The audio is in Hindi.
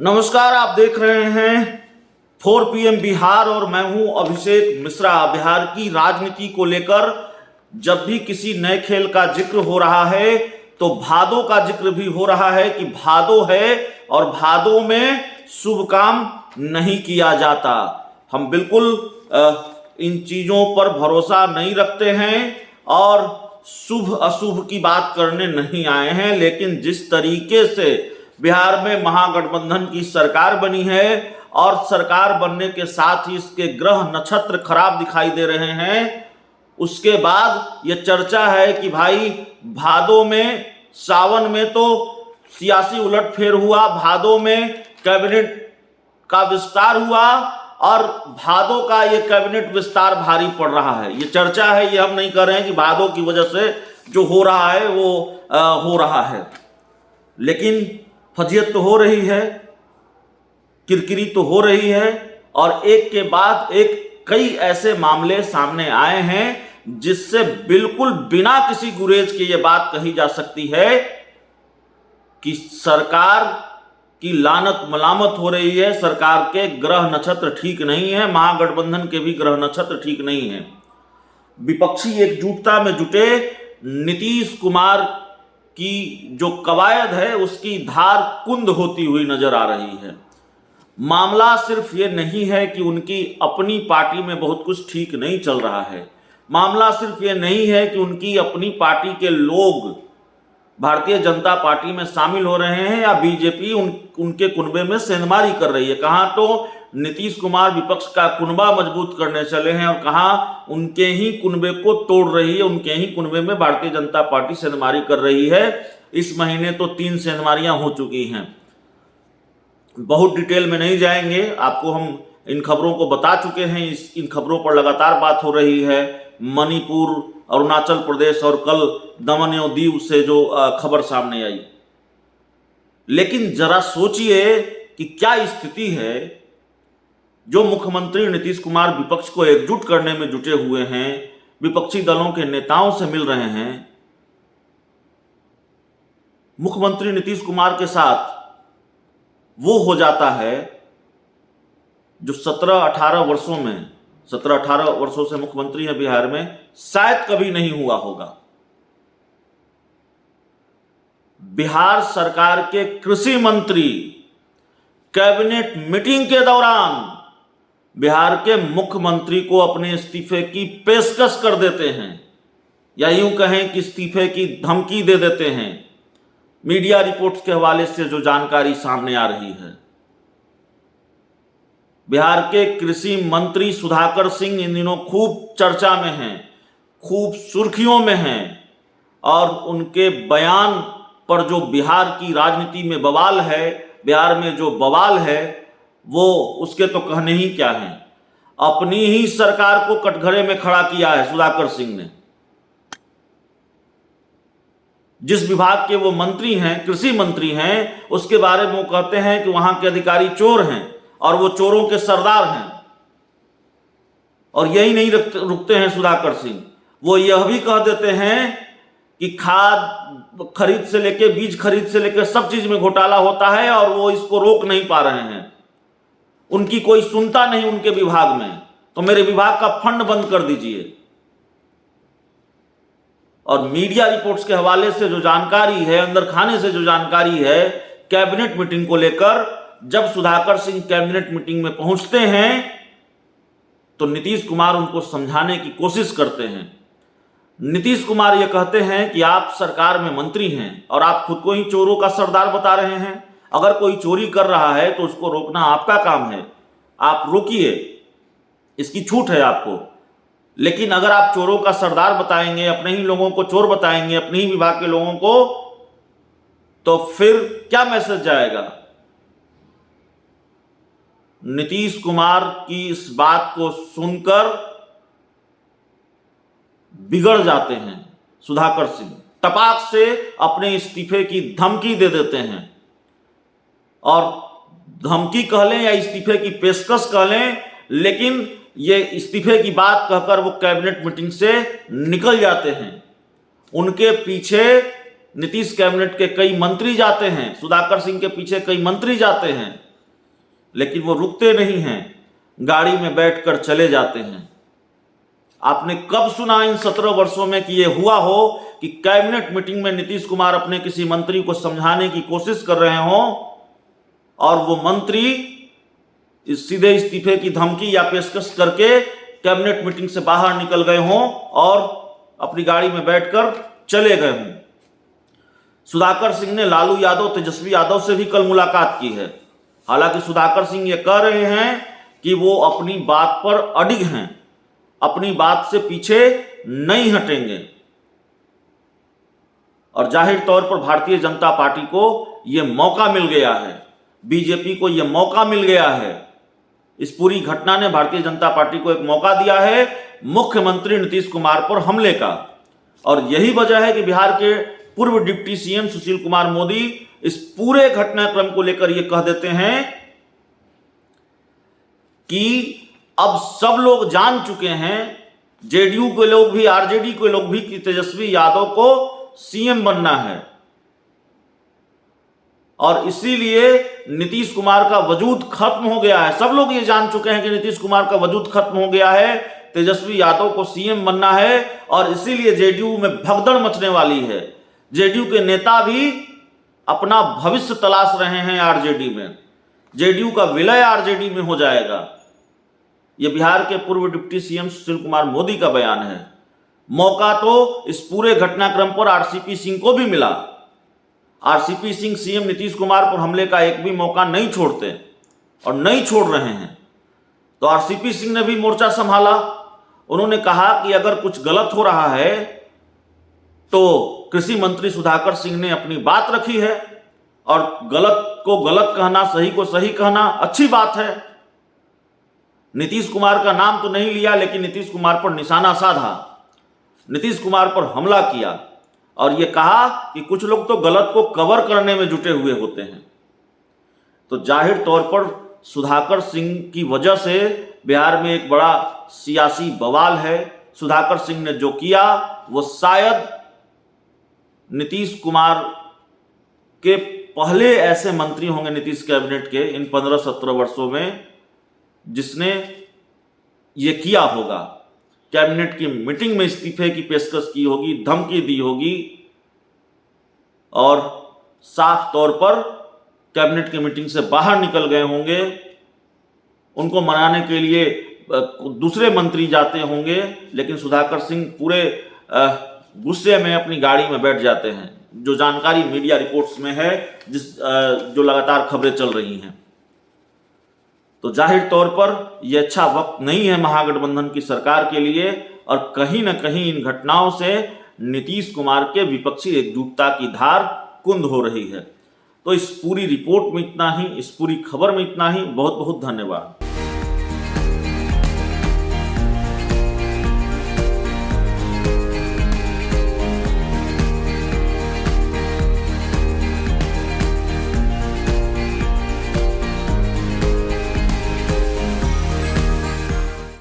नमस्कार, आप देख रहे हैं 4 PM बिहार और मैं हूं अभिषेक मिश्रा। बिहार की राजनीति को लेकर जब भी किसी नए खेल का जिक्र हो रहा है तो भादो का जिक्र भी हो रहा है कि भादो है और भादो में शुभ काम नहीं किया जाता। हम बिल्कुल इन चीजों पर भरोसा नहीं रखते हैं और शुभ अशुभ की बात करने नहीं आए हैं, लेकिन जिस तरीके से बिहार में महागठबंधन की सरकार बनी है और सरकार बनने के साथ ही इसके ग्रह नक्षत्र खराब दिखाई दे रहे हैं, उसके बाद यह चर्चा है कि भाई भादो में, सावन में तो सियासी उलटफेर हुआ, भादो में कैबिनेट का विस्तार हुआ और भादो का ये कैबिनेट विस्तार भारी पड़ रहा है। ये चर्चा है, ये हम नहीं कर रहे हैं कि भादो की वजह से जो हो रहा है वो हो रहा है, लेकिन फजीयत तो हो रही है, किरकिरी तो हो रही है और एक के बाद एक कई ऐसे मामले सामने आए हैं जिससे बिल्कुल बिना किसी गुरेज के ये बात कही जा सकती है कि सरकार की लानत मलामत हो रही है। सरकार के ग्रह नक्षत्र ठीक नहीं है, महागठबंधन के भी ग्रह नक्षत्र ठीक नहीं है। विपक्षी एकजुटता में जुटे नीतीश कुमार की जो कवायद है उसकी धार कुंद होती हुई नजर आ रही है। मामला सिर्फ ये नहीं है कि उनकी अपनी पार्टी में बहुत कुछ ठीक नहीं चल रहा है, मामला सिर्फ ये नहीं है कि उनकी अपनी पार्टी के लोग भारतीय जनता पार्टी में शामिल हो रहे हैं या बीजेपी उनके कुनबे में सेंधमारी कर रही है। कहाँ तो नीतीश कुमार विपक्ष का कुनबा मजबूत करने चले हैं और कहाँ उनके ही कुनबे को तोड़ रही है, उनके ही कुनबे में भारतीय जनता पार्टी सेंधमारी कर रही है। इस महीने तो 3 सेंधमारियां हो चुकी हैं। बहुत डिटेल में नहीं जाएंगे, आपको हम इन खबरों को बता चुके हैं, इन खबरों पर लगातार बात हो रही है। मणिपुर, अरुणाचल प्रदेश और कल दमन और दीव से जो खबर सामने आई, लेकिन जरा सोचिए कि क्या स्थिति है। जो मुख्यमंत्री नीतीश कुमार विपक्ष को एकजुट करने में जुटे हुए हैं, विपक्षी दलों के नेताओं से मिल रहे हैं, मुख्यमंत्री नीतीश कुमार के साथ वो हो जाता है जो 17-18 वर्षों से मुख्यमंत्री है बिहार में, शायद कभी नहीं हुआ होगा। बिहार सरकार के कृषि मंत्री कैबिनेट मीटिंग के दौरान बिहार के मुख्यमंत्री को अपने इस्तीफे की पेशकश कर देते हैं, या यूं कहें कि इस्तीफे की धमकी दे देते हैं। मीडिया रिपोर्ट्स के हवाले से जो जानकारी सामने आ रही है, बिहार के कृषि मंत्री सुधाकर सिंह इन दिनों खूब चर्चा में हैं, खूब सुर्खियों में हैं और उनके बयान पर जो बिहार की राजनीति में बवाल है, बिहार में जो बवाल है वो उसके तो कहने ही क्या है। अपनी ही सरकार को कटघरे में खड़ा किया है सुधाकर सिंह ने। जिस विभाग के वो मंत्री हैं, कृषि मंत्री हैं, उसके बारे में वो कहते हैं कि वहां के अधिकारी चोर हैं और वो चोरों के सरदार हैं। और यही नहीं रुकते हैं सुधाकर सिंह, वो यह भी कह देते हैं कि खाद खरीद से लेके, बीज खरीद से लेके सब चीज में घोटाला होता है और वो इसको रोक नहीं पा रहे हैं। उनकी कोई सुनता नहीं उनके विभाग में, तो मेरे विभाग का फंड बंद कर दीजिए। और मीडिया रिपोर्ट्स के हवाले से जो जानकारी है, अंदर खाने से जो जानकारी है कैबिनेट मीटिंग को लेकर, जब सुधाकर सिंह कैबिनेट मीटिंग में पहुंचते हैं तो नीतीश कुमार उनको समझाने की कोशिश करते हैं। नीतीश कुमार ये कहते हैं कि आप सरकार में मंत्री हैं और आप खुद को ही चोरों का सरदार बता रहे हैं। अगर कोई चोरी कर रहा है तो उसको रोकना आपका काम है, आप रोकिए, इसकी छूट है आपको। लेकिन अगर आप चोरों का सरदार बताएंगे, अपने ही लोगों को चोर बताएंगे, अपने ही विभाग के लोगों को, तो फिर क्या मैसेज जाएगा। नीतीश कुमार की इस बात को सुनकर बिगड़ जाते हैं सुधाकर सिंह, टपाक से अपने इस्तीफे की धमकी दे देते हैं। और धमकी कह लें या इस्तीफे की पेशकश कह लें, लेकिन ये इस्तीफे की बात कहकर वो कैबिनेट मीटिंग से निकल जाते हैं। उनके पीछे नीतीश कैबिनेट के कई मंत्री जाते हैं, सुधाकर सिंह के पीछे कई मंत्री जाते हैं लेकिन वो रुकते नहीं हैं, गाड़ी में बैठकर चले जाते हैं। आपने कब सुना इन 17 वर्षों में कि ये हुआ हो कि कैबिनेट मीटिंग में नीतीश कुमार अपने किसी मंत्री को समझाने की कोशिश कर रहे हों और वो मंत्री सीधे इस्तीफे की धमकी या पेशकश करके कैबिनेट मीटिंग से बाहर निकल गए हों और अपनी गाड़ी में बैठकर चले गए हों। सुधाकर सिंह ने लालू यादव, तेजस्वी यादव से भी कल मुलाकात की है। हालांकि सुधाकर सिंह ये कह रहे हैं कि वो अपनी बात पर अडिग हैं, अपनी बात से पीछे नहीं हटेंगे। और जाहिर तौर पर भारतीय जनता पार्टी को यह मौका मिल गया है, बीजेपी को यह मौका मिल गया है। इस पूरी घटना ने भारतीय जनता पार्टी को एक मौका दिया है मुख्यमंत्री नीतीश कुमार पर हमले का। और यही वजह है कि बिहार के पूर्व डिप्टी सीएम सुशील कुमार मोदी इस पूरे घटनाक्रम को लेकर यह कह देते हैं कि अब सब लोग जान चुके हैं, जेडीयू के लोग भी, आरजेडी के लोग भी, कि तेजस्वी यादव को सीएम बनना है। और इसीलिए नीतीश कुमार का वजूद खत्म हो गया है। सब लोग ये जान चुके हैं कि नीतीश कुमार का वजूद खत्म हो गया है, तेजस्वी यादव को सीएम बनना है। और इसीलिए जेडीयू में भगदड़ मचने वाली है। जेडीयू के नेता भी अपना भविष्य तलाश रहे हैं आरजेडी में। जेडीयू का विलय आरजेडी में हो जाएगा। यह बिहार के पूर्व डिप्टी सीएम सुशील कुमार मोदी का बयान है। मौका तो इस पूरे घटनाक्रम पर आरसीपी सिंह को भी मिला। आरसीपी सिंह सीएम नीतीश कुमार पर हमले का एक भी मौका नहीं छोड़ते और नहीं छोड़ रहे हैं। तो आरसीपी सिंह ने भी मोर्चा संभाला। उन्होंने कहा कि अगर कुछ गलत हो रहा है तो कृषि मंत्री सुधाकर सिंह ने अपनी बात रखी है और गलत को गलत कहना, सही को सही कहना अच्छी बात है। नीतीश कुमार का नाम तो नहीं लिया, लेकिन नीतीश कुमार पर निशाना साधा, नीतीश कुमार पर हमला किया और यह कहा कि कुछ लोग तो गलत को कवर करने में जुटे हुए होते हैं। तो जाहिर तौर पर सुधाकर सिंह की वजह से बिहार में एक बड़ा सियासी बवाल है। सुधाकर सिंह ने जो किया वो शायद नीतीश कुमार के पहले ऐसे मंत्री होंगे नीतीश कैबिनेट के इन 15-17 वर्षों में जिसने ये किया होगा। कैबिनेट की मीटिंग में इस्तीफे की पेशकश की होगी, धमकी दी होगी और साफ तौर पर कैबिनेट की मीटिंग से बाहर निकल गए होंगे। उनको मनाने के लिए दूसरे मंत्री जाते होंगे, लेकिन सुधाकर सिंह पूरे गुस्से में अपनी गाड़ी में बैठ जाते हैं, जो जानकारी मीडिया रिपोर्ट्स में है, जो लगातार खबरें चल रही हैं। तो जाहिर तौर पर यह अच्छा वक्त नहीं है महागठबंधन की सरकार के लिए और कहीं ना कहीं इन घटनाओं से नीतीश कुमार के विपक्षी एकजुटता की धार कुंद हो रही है। तो इस पूरी रिपोर्ट में इतना ही, इस पूरी खबर में इतना ही। बहुत बहुत धन्यवाद।